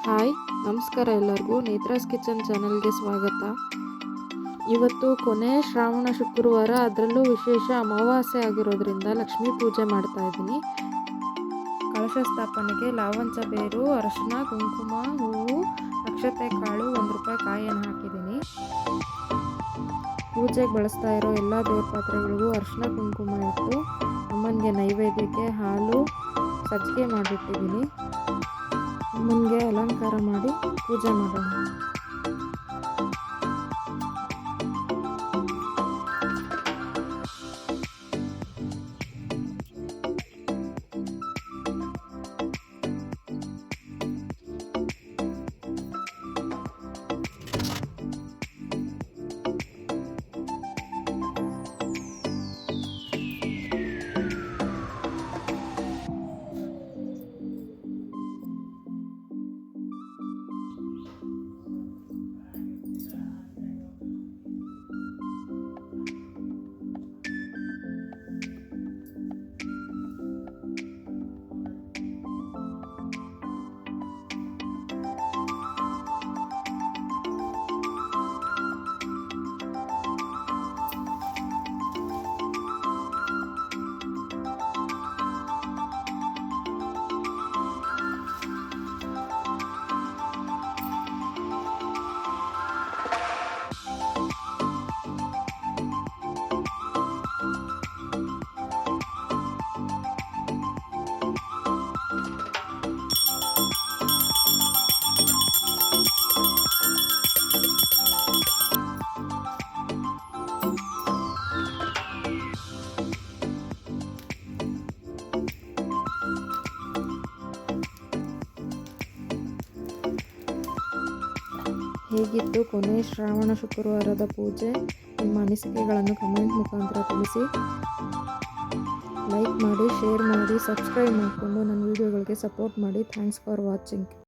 Hi ನಮಸ್ಕಾರ ಎಲ್ಲರಿಗೂ ನೇತ್ರಾಸ್ kitchen ಚಾನಲ್ಗೆ ಸ್ವಾಗತ. ಇವತ್ತು ಕೊನೆ ಶ್ರಾವಣ ಶುಕ್ರವಾರ, ಅದರಲ್ಲೂ ವಿಶೇಷ ಅಮಾವಾಸ್ಯೆ ಆಗಿರೋದ್ರಿಂದ ಲಕ್ಷ್ಮೀ ಪೂಜೆ ಮಾಡ್ತಾ ಇದ್ದೀನಿ. ಕಳಶ ಸ್ಥಾಪನೆಗೆ ಲಾವಂಚ ಬೇರು, ಅರಶಿನ, ಕುಂಕುಮ, ಹೂವು, ಅಕ್ಷತೆ ಕಾಳು, 1 ರೂಪಾಯಿ ಕಾಯಿಯನ್ನು ಹಾಕಿದ್ದೀನಿ. ಪೂಜೆಗೆ ಬಳಸ್ತಾ ಇರೋ ಎಲ್ಲ ದೇವ್ರ ಪಾತ್ರೆಗಳಿಗೂ ಅರಶಿನ ಕುಂಕುಮ ಇಟ್ಟು ಅಮ್ಮನಿಗೆ ನೈವೇದ್ಯಕ್ಕೆ ಹಾಲು ಸಜ್ಜಿಗೆ ಮಾಡಿಬಿಟ್ಟಿದ್ದೀನಿ. ಅಮ್ಮನಿಗೆ ಅಲಂಕಾರ ಮಾಡಿ ಪೂಜೆ ಮಾಡೋಣ. ಹೇಗಿತ್ತು ಕೊನೆ ಶ್ರಾವಣ ಶುಕ್ರವಾರದ ಪೂಜೆ? ನಿಮ್ಮ ಅನಿಸಿಕೆಗಳನ್ನು ಕಮೆಂಟ್ ಮುಖಾಂತರ ತಿಳಿಸಿ. ಲೈಕ್ ಮಾಡಿ, ಶೇರ್ ಮಾಡಿ, ಸಬ್ಸ್ಕ್ರೈಬ್ ಮಾಡಿಕೊಂಡು ನನ್ನ ವೀಡಿಯೋಗಳಿಗೆ ಸಪೋರ್ಟ್ ಮಾಡಿ. Thanks for watching.